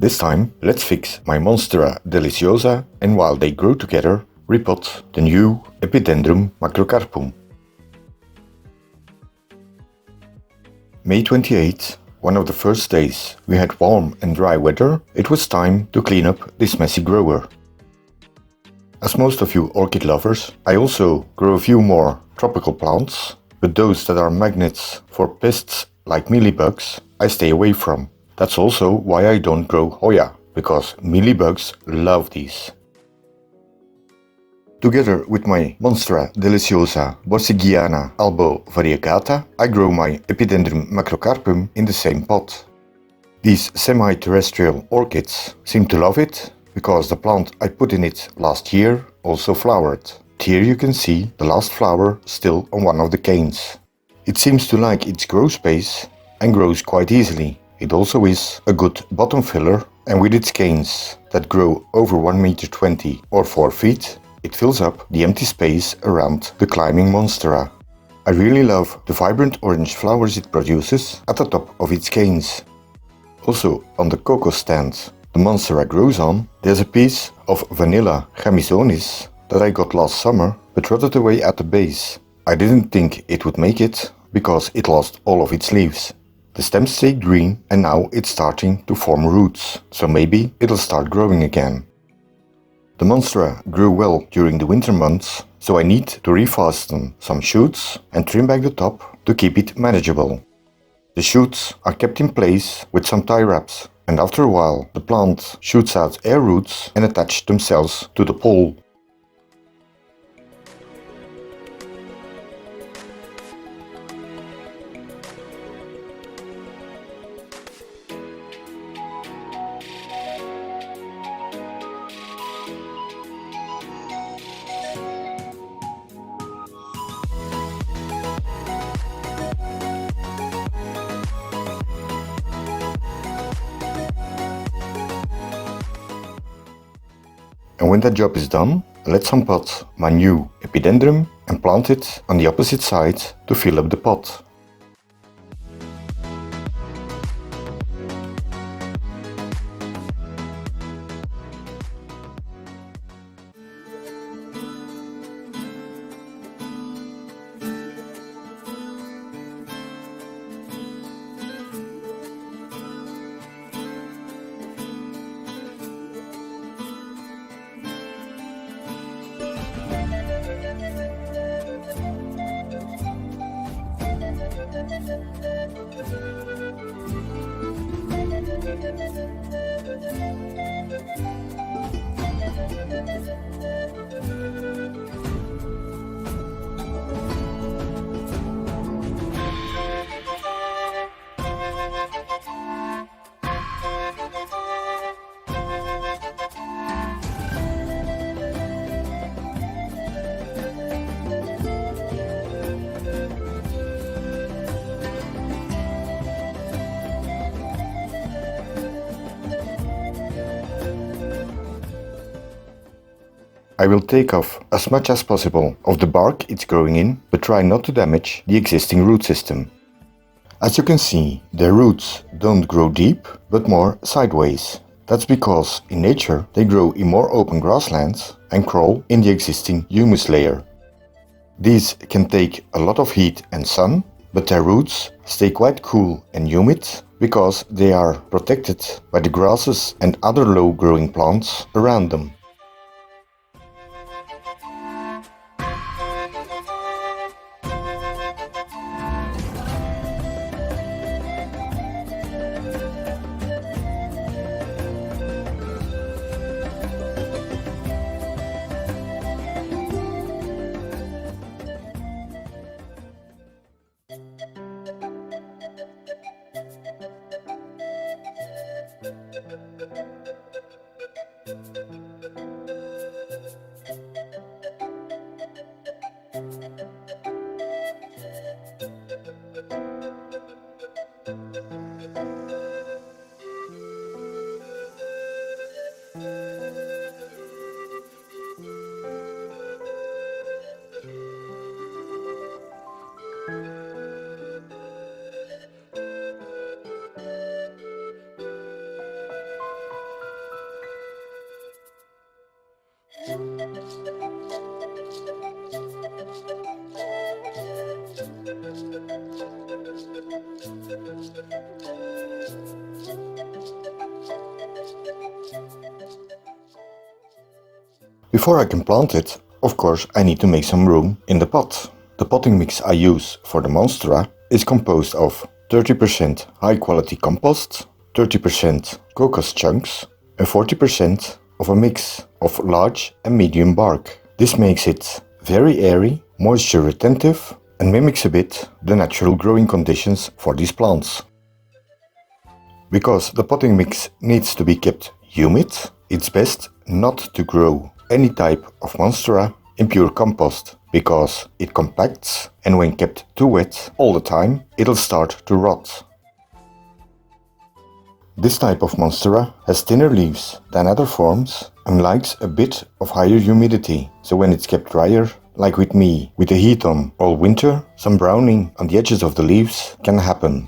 This time, let's fix my Monstera deliciosa and while they grow together, repot the new Epidendrum macrocarpum. May 28, one of the first days we had warm and dry weather, it was time to clean up this messy grower. As most of you orchid lovers, I also grow a few more tropical plants, but those that are magnets for pests like mealybugs, I stay away from. That's also why I don't grow Hoya, because mealybugs love these. Together with my Monstera deliciosa, borsigiana, albo-variegata, I grow my Epidendrum macrocarpum in the same pot. These semi-terrestrial orchids seem to love it, because the plant I put in it last year also flowered. Here you can see the last flower still on one of the canes. It seems to like its grow space and grows quite easily. It also is a good bottom filler, and with its canes that grow over 1,20 m or 4 feet, it fills up the empty space around the climbing Monstera. I really love the vibrant orange flowers it produces at the top of its canes. Also on the cocoa stand the Monstera grows on, there's a piece of vanilla chamissonis that I got last summer but rotted away at the base. I didn't think it would make it because it lost all of its leaves. The stems stayed green and now it's starting to form roots, so maybe it'll start growing again. The Monstera grew well during the winter months, so I need to refasten some shoots and trim back the top to keep it manageable. The shoots are kept in place with some tie wraps, and after a while the plant shoots out air roots and attach themselves to the pole. And when that job is done, let's unpot my new Epidendrum and plant it on the opposite side to fill up the pot. I will take off as much as possible of the bark it's growing in, but try not to damage the existing root system. As you can see, their roots don't grow deep, but more sideways. That's because in nature they grow in more open grasslands and crawl in the existing humus layer. These can take a lot of heat and sun, but their roots stay quite cool and humid because they are protected by the grasses and other low-growing plants around them. Before I can plant it, of course I need to make some room in the pot. The potting mix I use for the Monstera is composed of 30% high quality compost, 30% cocos chunks and 40% of a mix of large and medium bark. This makes it very airy, moisture retentive and mimics a bit the natural growing conditions for these plants. Because the potting mix needs to be kept humid, it's best not to grow any type of Monstera in pure compost, because it compacts and when kept too wet all the time, it'll start to rot. This type of Monstera has thinner leaves than other forms and likes a bit of higher humidity, so when it's kept drier, like with me, with the heat on all winter, some browning on the edges of the leaves can happen.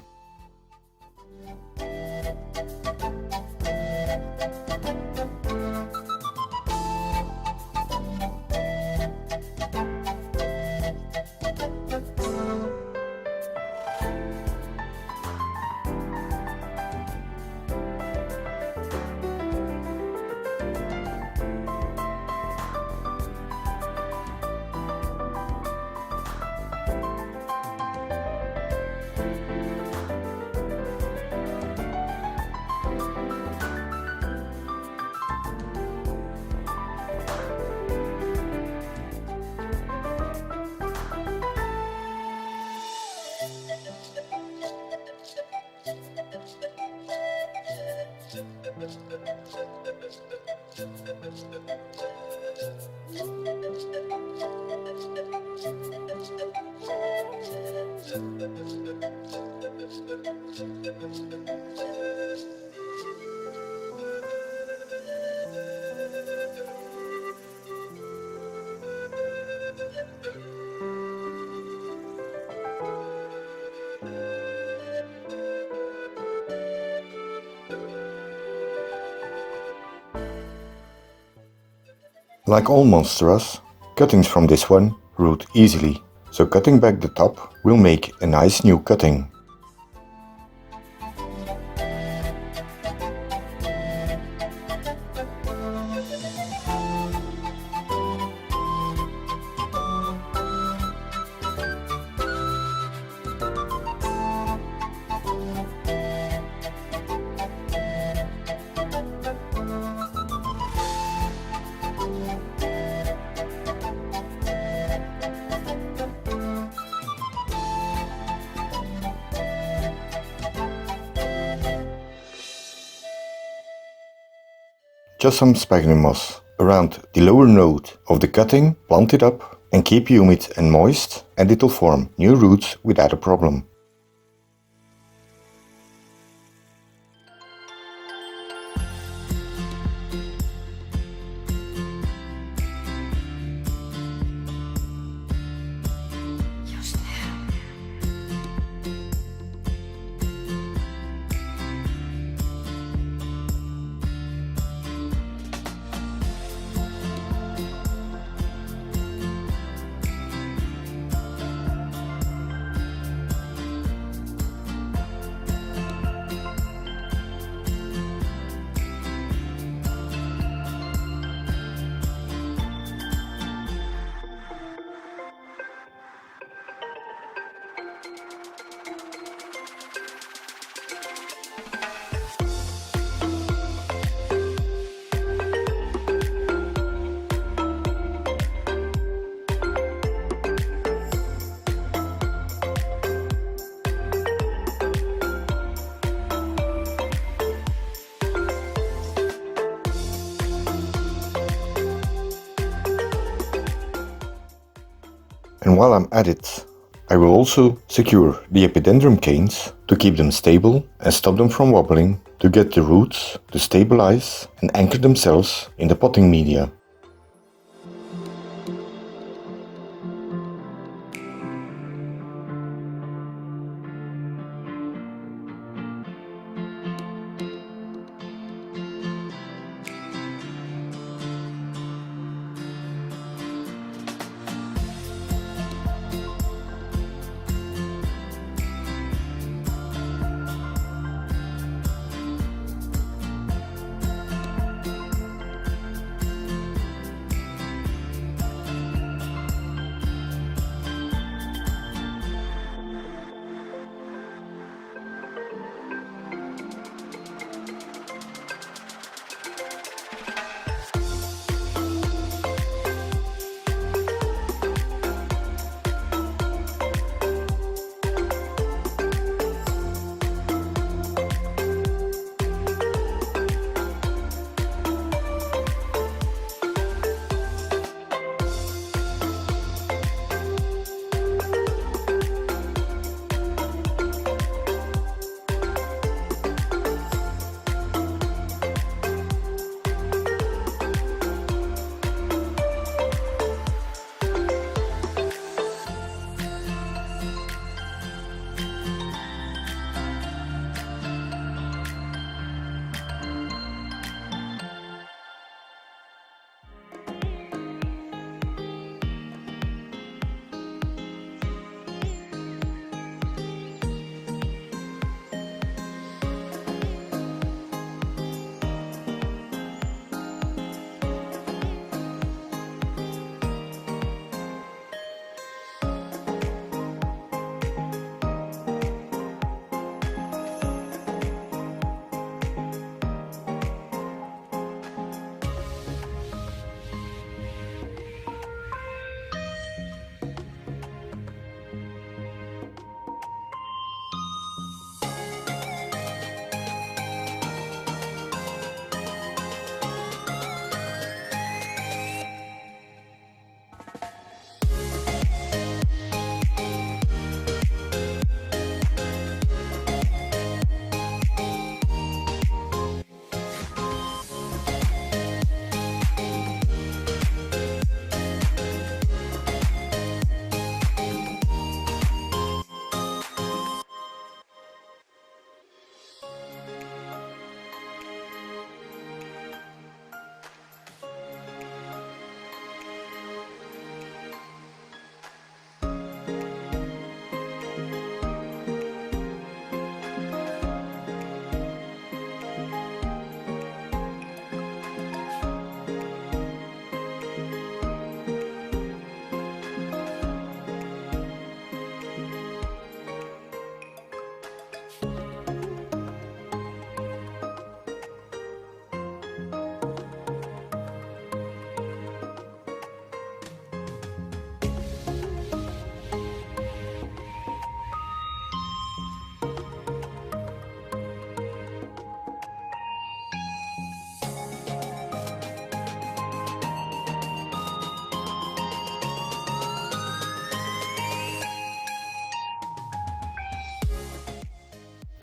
Like all Monsteras, cuttings from this one root easily, so cutting back the top will make a nice new cutting. Just some sphagnum moss around the lower node of the cutting, plant it up and keep humid and moist, and it will form new roots without a problem. And while I'm at it, I will also secure the Epidendrum canes to keep them stable and stop them from wobbling, to get the roots to stabilize and anchor themselves in the potting media.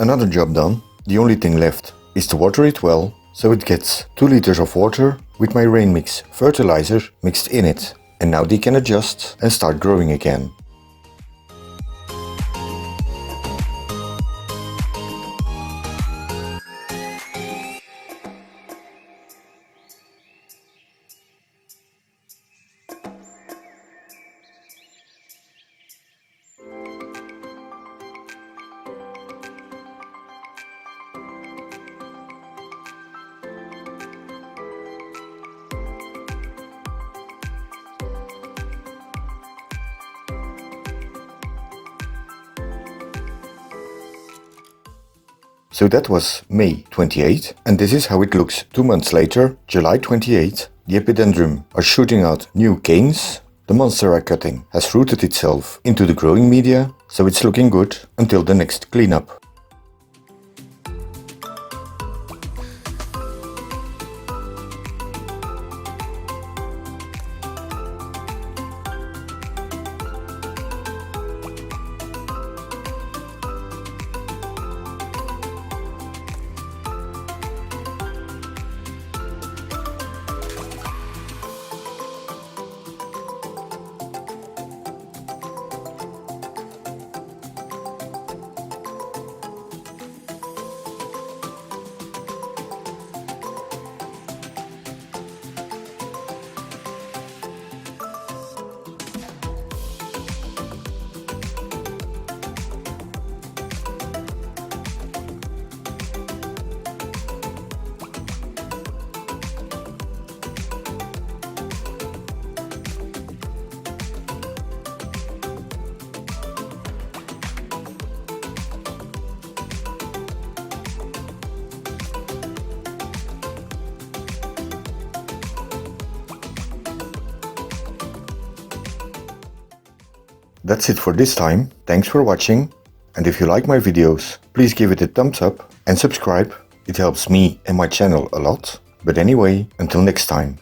Another job done. The only thing left is to water it well, so it gets 2 liters of water with my rain mix fertilizer mixed in it. And now they can adjust and start growing again. So that was May 28, and this is how it looks 2 months later, July 28. The Epidendrum are shooting out new canes. The Monstera cutting has rooted itself into the growing media, so it's looking good until the next cleanup. That's it for this time. Thanks for watching, and if you like my videos, please give it a thumbs up and subscribe. It helps me and my channel a lot. But anyway, until next time.